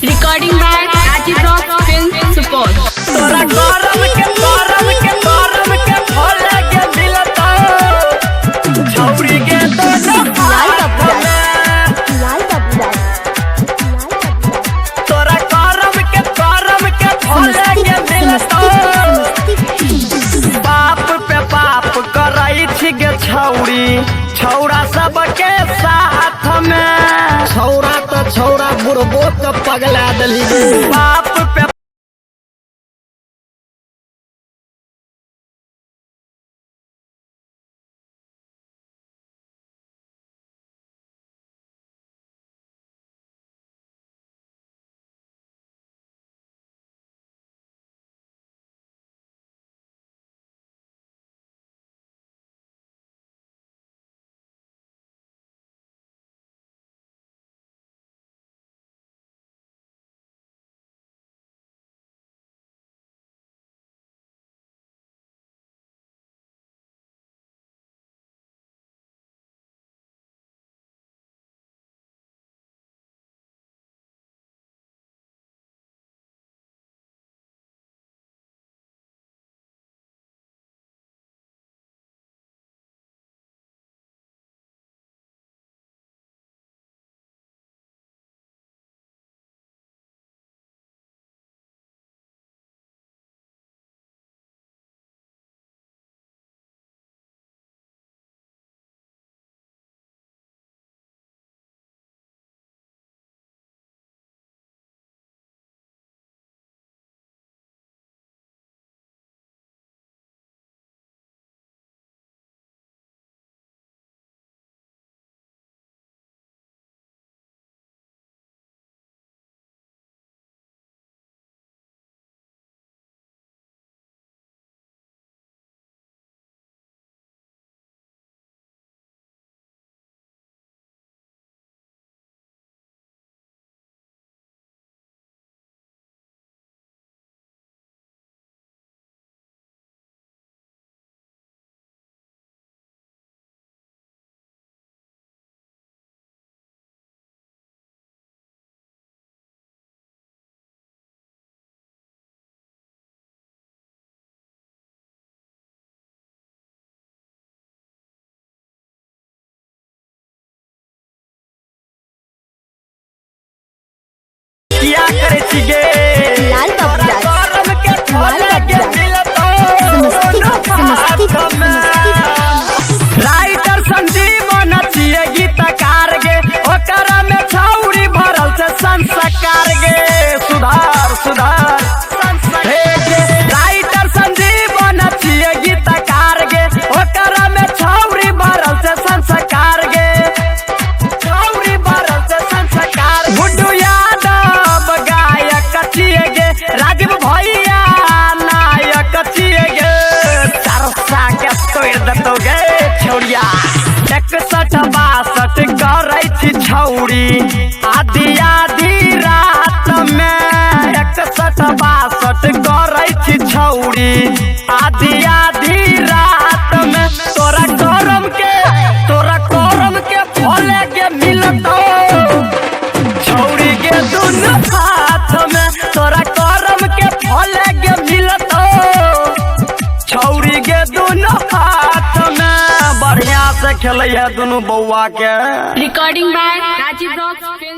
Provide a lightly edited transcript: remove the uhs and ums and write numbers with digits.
Recording by Rajiv Rock Film Support. तोरा गरम के भोले के मिलता छौरी के दोनों हाथ में। तोरा गरम के भोले के मिलता बाप पे बाप करई छी गे छौरी छौरा सबके साथ में। छौरा तो छौरा बुढ़बो के पगला देली बाप पे क्या करे छिगे लाल बाबू गरम के भोले के मिलता राइटर संजीव नचिए गीतकार गे ओकरा में छौरी भरल से संस्कार गे सुधार हे गे राइटर संजीव नचिए गीतकार गे ओकरा में छौरी भरल से संस्कार गे छौरी भरल से संस्कार गुड्डू यादव गायक छिए गे राजीव भैया नायक छिए गे चरसा के तोड़ देतो गे छौरिया 61-62 करै छी छौरी आधी रात में 61-62 करै छी छौरी आधी रात में। तोरा गरम के भोले के मिलतो छौरी के दुनू हाथ में। तोरा गरम के भोले के मिलतो छौरी के दुनू हाथ में। बढ़िया से खेलै है दुनू बौआ के। Recording by Rajiv Rock Film